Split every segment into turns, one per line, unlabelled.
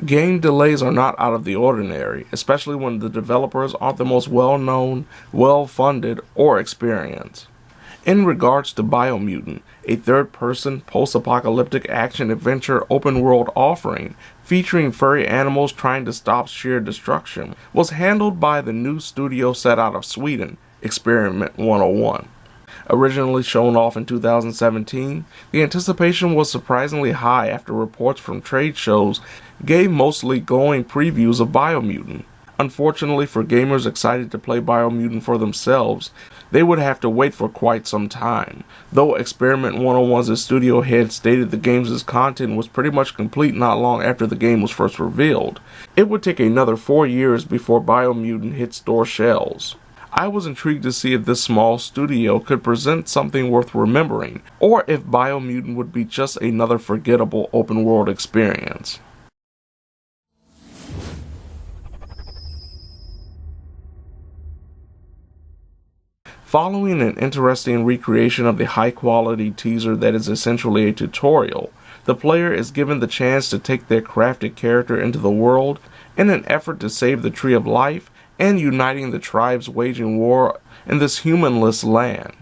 Game delays are not out of the ordinary, especially when the developers aren't the most well-known, well-funded, or experienced. In regards to Biomutant, a third-person, post-apocalyptic action-adventure open-world offering featuring furry animals trying to stop sheer destruction, was handled by the new studio set out of Sweden, Experiment 101. Originally shown off in 2017, the anticipation was surprisingly high after reports from trade shows gave mostly glowing previews of Biomutant. Unfortunately for gamers excited to play Biomutant for themselves, they would have to wait for quite some time. Though Experiment 101's studio head stated the game's content was pretty much complete not long after the game was first revealed, it would take another 4 years before Biomutant hit store shelves. I was intrigued to see if this small studio could present something worth remembering, or if Biomutant would be just another forgettable open-world experience. Following an interesting recreation of the high-quality teaser that is essentially a tutorial, the player is given the chance to take their crafted character into the world in an effort to save the Tree of Life and uniting the tribes waging war in this humanless land.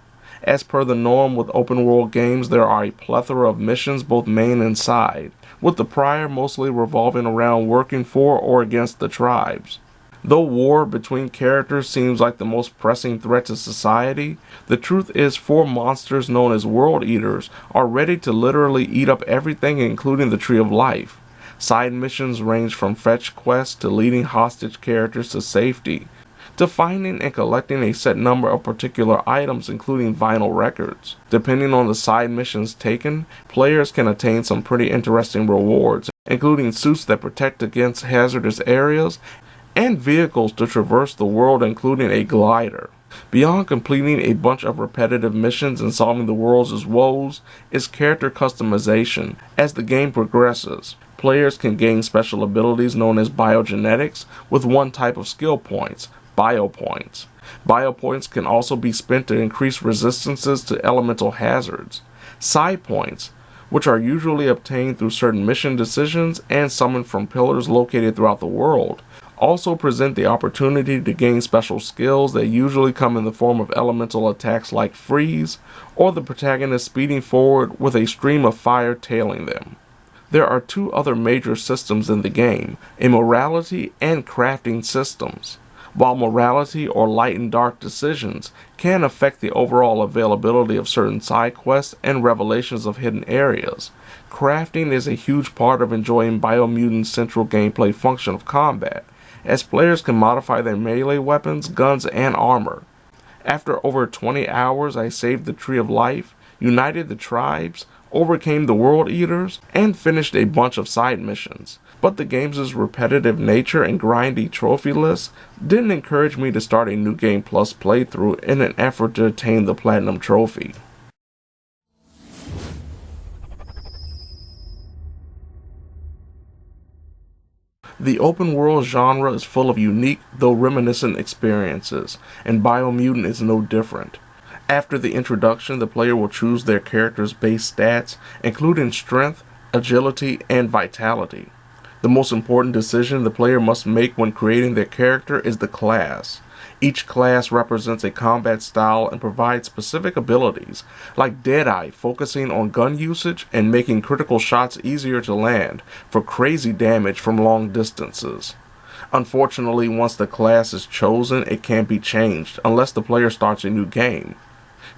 As per the norm with open-world games, there are a plethora of missions both main and side, with the prior mostly revolving around working for or against the tribes. Though war between characters seems like the most pressing threat to society, the truth is 4 monsters known as World Eaters are ready to literally eat up everything including the Tree of Life. Side missions range from fetch quests to leading hostage characters to safety, to finding and collecting a set number of particular items including vinyl records. Depending on the side missions taken, players can attain some pretty interesting rewards, including suits that protect against hazardous areas, and vehicles to traverse the world including a glider. Beyond completing a bunch of repetitive missions and solving the world's woes is character customization. As the game progresses, players can gain special abilities known as biogenetics with one type of skill points, biopoints. Biopoints can also be spent to increase resistances to elemental hazards. Psi points, which are usually obtained through certain mission decisions and summoned from pillars located throughout the world, also present the opportunity to gain special skills that usually come in the form of elemental attacks like freeze, or the protagonist speeding forward with a stream of fire tailing them. There are 2 other major systems in the game, a morality and crafting systems. While morality or light and dark decisions can affect the overall availability of certain side quests and revelations of hidden areas, crafting is a huge part of enjoying Biomutant's central gameplay function of combat, as players can modify their melee weapons, guns, and armor. After over 20 hours, I saved the Tree of Life, united the tribes, overcame the World Eaters, and finished a bunch of side missions. But the game's repetitive nature and grindy trophy lists didn't encourage me to start a New Game Plus playthrough in an effort to attain the Platinum Trophy. The open world genre is full of unique, though reminiscent experiences, and Biomutant is no different. After the introduction, the player will choose their character's base stats, including strength, agility, and vitality. The most important decision the player must make when creating their character is the class. Each class represents a combat style and provides specific abilities, like Deadeye focusing on gun usage and making critical shots easier to land for crazy damage from long distances. Unfortunately, once the class is chosen, it can't be changed unless the player starts a new game.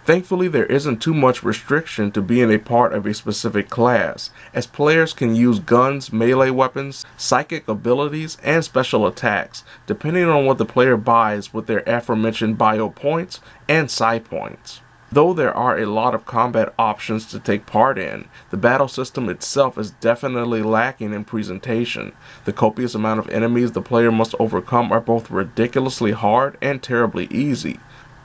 Thankfully, there isn't too much restriction to being a part of a specific class, as players can use guns, melee weapons, psychic abilities, and special attacks, depending on what the player buys with their aforementioned bio points and psi points. Though there are a lot of combat options to take part in, the battle system itself is definitely lacking in presentation. The copious amount of enemies the player must overcome are both ridiculously hard and terribly easy.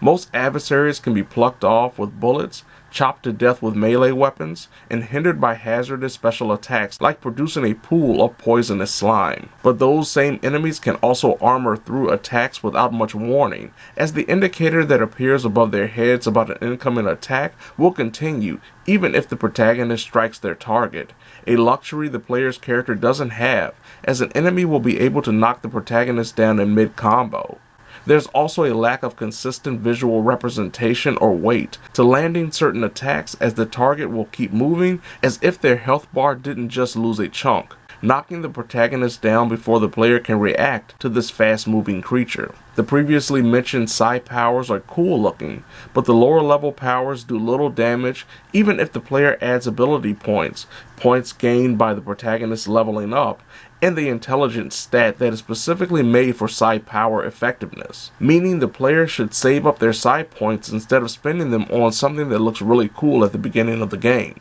Most adversaries can be plucked off with bullets, chopped to death with melee weapons, and hindered by hazardous special attacks like producing a pool of poisonous slime. But those same enemies can also armor through attacks without much warning, as the indicator that appears above their heads about an incoming attack will continue even if the protagonist strikes their target, a luxury the player's character doesn't have, as an enemy will be able to knock the protagonist down in mid-combo. There's also a lack of consistent visual representation or weight to landing certain attacks, as the target will keep moving as if their health bar didn't just lose a chunk, knocking the protagonist down before the player can react to this fast-moving creature. The previously mentioned psi powers are cool looking, but the lower level powers do little damage even if the player adds ability points, points gained by the protagonist leveling up, and the intelligence stat that is specifically made for psi power effectiveness, meaning the player should save up their psi points instead of spending them on something that looks really cool at the beginning of the game.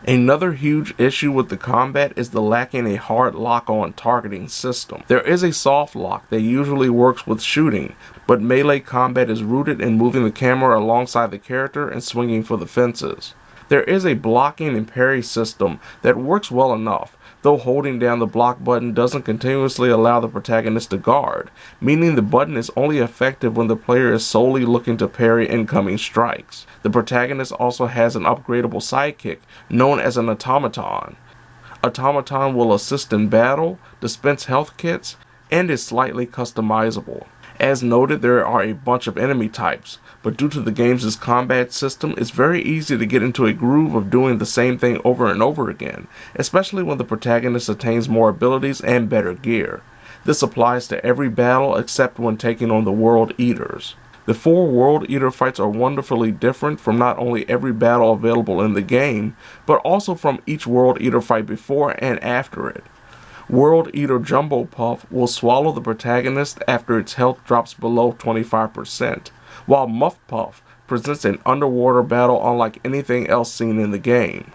Another huge issue with the combat is the lacking a hard lock-on targeting system. There is a soft lock that usually works with shooting, but melee combat is rooted in moving the camera alongside the character and swinging for the fences. There is a blocking and parry system that works well enough, though holding down the block button doesn't continuously allow the protagonist to guard, meaning the button is only effective when the player is solely looking to parry incoming strikes. The protagonist also has an upgradable sidekick known as an automaton. Automaton will assist in battle, dispense health kits, and is slightly customizable. As noted, there are a bunch of enemy types, but due to the game's combat system, it's very easy to get into a groove of doing the same thing over and over again, especially when the protagonist attains more abilities and better gear. This applies to every battle except when taking on the World Eaters. The 4 World Eater fights are wonderfully different from not only every battle available in the game, but also from each World Eater fight before and after it. World Eater Jumbo Puff will swallow the protagonist after its health drops below 25%, while Muff Puff presents an underwater battle unlike anything else seen in the game.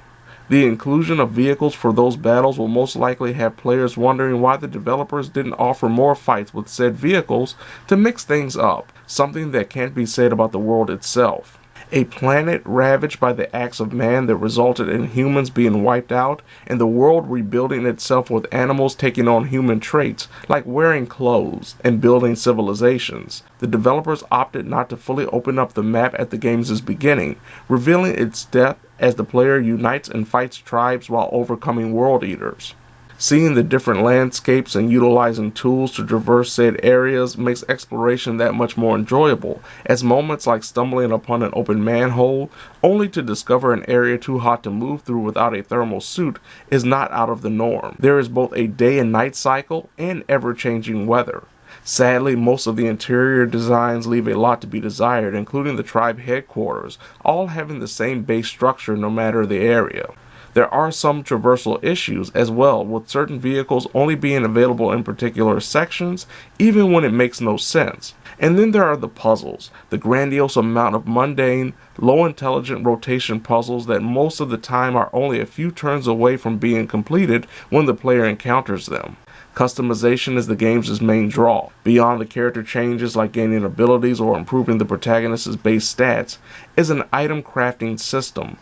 The inclusion of vehicles for those battles will most likely have players wondering why the developers didn't offer more fights with said vehicles to mix things up, something that can't be said about the world itself. A planet ravaged by the acts of man that resulted in humans being wiped out, and the world rebuilding itself with animals taking on human traits like wearing clothes and building civilizations. The developers opted not to fully open up the map at the game's beginning, revealing its depth as the player unites and fights tribes while overcoming World Eaters. Seeing the different landscapes and utilizing tools to traverse said areas makes exploration that much more enjoyable, as moments like stumbling upon an open manhole only to discover an area too hot to move through without a thermal suit is not out of the norm. There is both a day and night cycle and ever-changing weather. Sadly, most of the interior designs leave a lot to be desired, including the tribe headquarters, all having the same base structure no matter the area. There are some traversal issues as well, with certain vehicles only being available in particular sections, even when it makes no sense. And then there are the puzzles, the grandiose amount of mundane, low-intelligent rotation puzzles that most of the time are only a few turns away from being completed when the player encounters them. Customization is the game's main draw. Beyond the character changes like gaining abilities or improving the protagonist's base stats, is an item crafting system.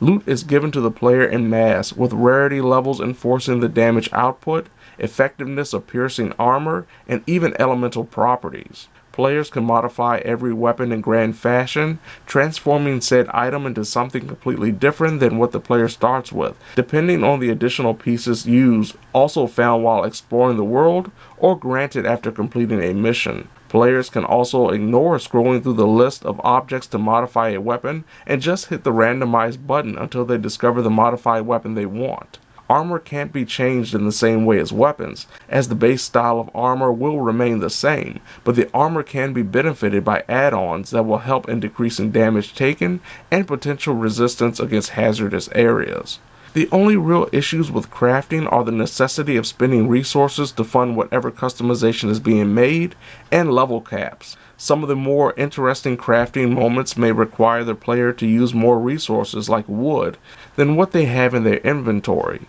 Loot is given to the player in mass, with rarity levels enforcing the damage output, effectiveness of piercing armor, and even elemental properties. Players can modify every weapon in grand fashion, transforming said item into something completely different than what the player starts with, depending on the additional pieces used, also found while exploring the world, or granted after completing a mission. Players can also ignore scrolling through the list of objects to modify a weapon and just hit the randomized button until they discover the modified weapon they want. Armor can't be changed in the same way as weapons, as the base style of armor will remain the same, but the armor can be benefited by add-ons that will help in decreasing damage taken and potential resistance against hazardous areas. The only real issues with crafting are the necessity of spending resources to fund whatever customization is being made, and level caps. Some of the more interesting crafting moments may require the player to use more resources like wood than what they have in their inventory.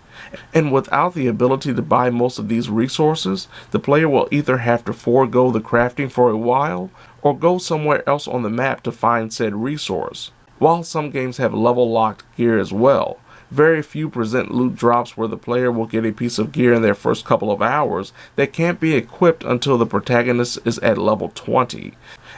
And without the ability to buy most of these resources, the player will either have to forego the crafting for a while, or go somewhere else on the map to find said resource. While some games have level locked gear as well, very few present loot drops where the player will get a piece of gear in their first couple of hours that can't be equipped until the protagonist is at level 20.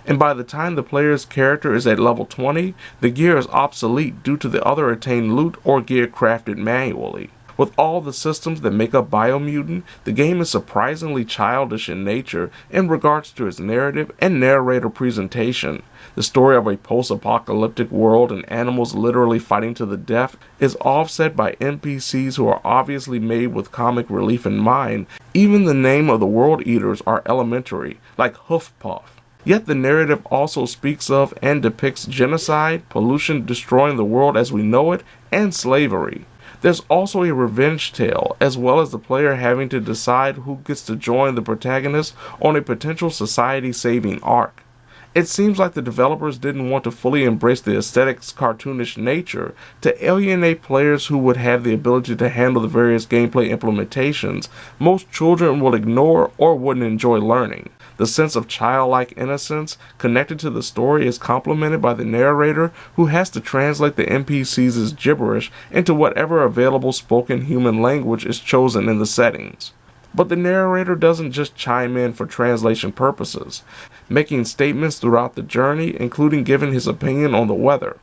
And by the time the player's character is at level 20, the gear is obsolete due to the other attained loot or gear crafted manually. With all the systems that make up Biomutant, the game is surprisingly childish in nature in regards to its narrative and narrator presentation. The story of a post-apocalyptic world and animals literally fighting to the death is offset by NPCs who are obviously made with comic relief in mind. Even the name of the world eaters are elementary, like Hoof Puff. Yet the narrative also speaks of and depicts genocide, pollution destroying the world as we know it, and slavery. There's also a revenge tale, as well as the player having to decide who gets to join the protagonist on a potential society-saving arc. It seems like the developers didn't want to fully embrace the aesthetic's cartoonish nature to alienate players who would have the ability to handle the various gameplay implementations most children will ignore or wouldn't enjoy learning. The sense of childlike innocence connected to the story is complemented by the narrator who has to translate the NPCs' gibberish into whatever available spoken human language is chosen in the settings. But the narrator doesn't just chime in for translation purposes, making statements throughout the journey, including giving his opinion on the weather.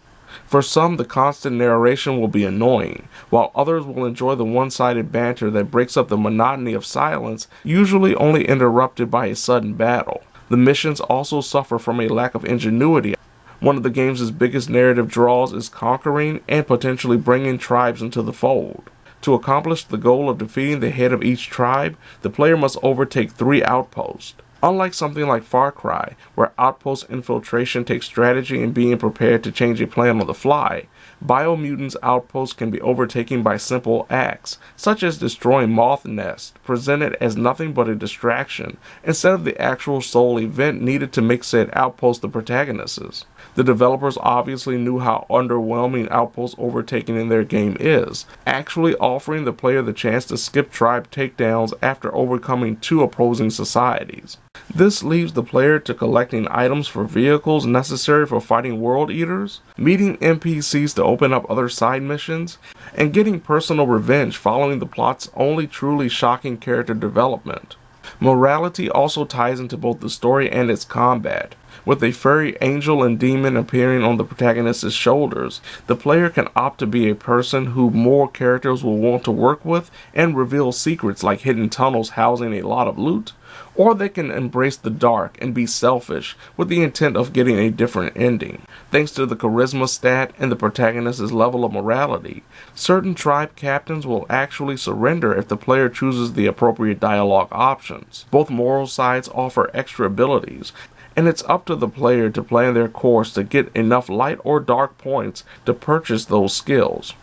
For some, the constant narration will be annoying, while others will enjoy the one-sided banter that breaks up the monotony of silence, usually only interrupted by a sudden battle. The missions also suffer from a lack of ingenuity. One of the game's biggest narrative draws is conquering and potentially bringing tribes into the fold. To accomplish the goal of defeating the head of each tribe, the player must overtake 3 outposts. Unlike something like Far Cry, where outpost infiltration takes strategy and being prepared to change a plan on the fly, Biomutant's outposts can be overtaken by simple acts, such as destroying moth nests, presented as nothing but a distraction, instead of the actual sole event needed to make said outpost the protagonists. The developers obviously knew how underwhelming outpost overtaking in their game is, actually offering the player the chance to skip tribe takedowns after overcoming 2 opposing societies. This leaves the player to collecting items for vehicles necessary for fighting world eaters, meeting NPCs to open up other side missions, and getting personal revenge following the plot's only truly shocking character development. Morality also ties into both the story and its combat. With a furry angel and demon appearing on the protagonist's shoulders, the player can opt to be a person who more characters will want to work with and reveal secrets like hidden tunnels housing a lot of loot, or they can embrace the dark and be selfish with the intent of getting a different ending. Thanks to the charisma stat and the protagonist's level of morality, certain tribe captains will actually surrender if the player chooses the appropriate dialogue options. Both moral sides offer extra abilities, and it's up to the player to plan their course to get enough light or dark points to purchase those skills.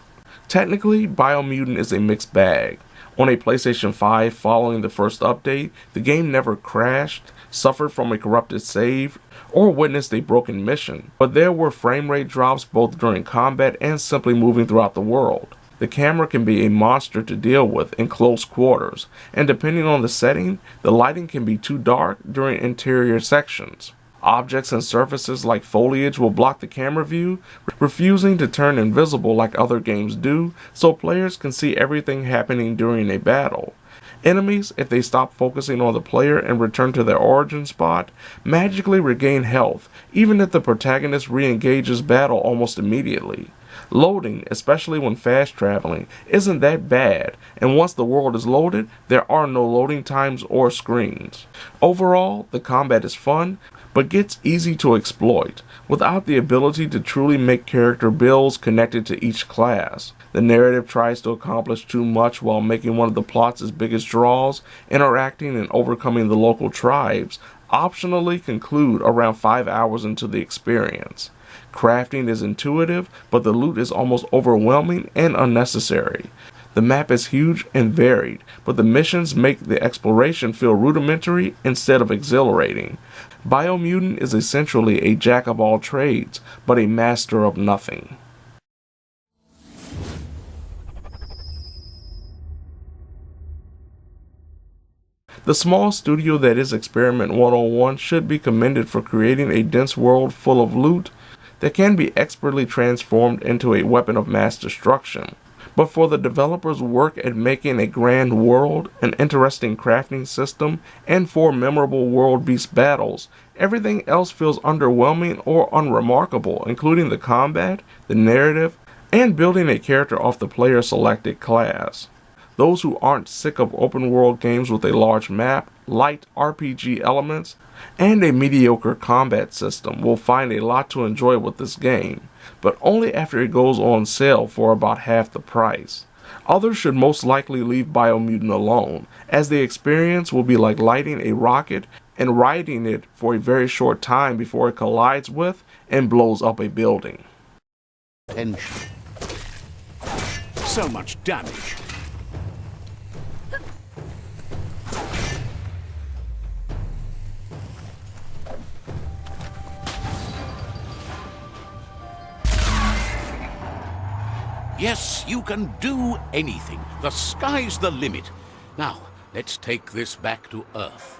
Technically, Biomutant is a mixed bag. On a PlayStation 5 following the first update, the game never crashed, suffered from a corrupted save, or witnessed a broken mission, but there were frame rate drops both during combat and simply moving throughout the world. The camera can be a monster to deal with in close quarters, and depending on the setting, the lighting can be too dark during interior sections. Objects and surfaces like foliage will block the camera view, refusing to turn invisible like other games do, so players can see everything happening during a battle. Enemies, if they stop focusing on the player and return to their origin spot, magically regain health, even if the protagonist re-engages battle almost immediately. Loading, especially when fast traveling, isn't that bad, and once the world is loaded, there are no loading times or screens. Overall, the combat is fun, but gets easy to exploit, without the ability to truly make character builds connected to each class. The narrative tries to accomplish too much while making one of the plot's biggest draws, interacting and overcoming the local tribes, optionally conclude around 5 hours into the experience. Crafting is intuitive, but the loot is almost overwhelming and unnecessary. The map is huge and varied, but the missions make the exploration feel rudimentary instead of exhilarating. Biomutant is essentially a jack of all trades, but a master of nothing. The small studio that is Experiment 101 should be commended for creating a dense world full of loot that can be expertly transformed into a weapon of mass destruction. But for the developers' work at making a grand world, an interesting crafting system, and 4 memorable world beast battles, everything else feels underwhelming or unremarkable, including the combat, the narrative, and building a character off the player-selected class. Those who aren't sick of open-world games with a large map, light RPG elements, and a mediocre combat system will find a lot to enjoy with this game, but only after it goes on sale for about half the price. Others should most likely leave Biomutant alone, as the experience will be like lighting a rocket and riding it for a very short time before it collides with and blows up a building.
Tension. So much damage. Yes, you can do anything. The sky's the limit. Now, let's take this back to Earth.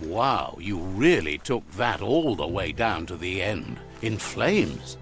Wow, you really took that all the way down to the end. In flames.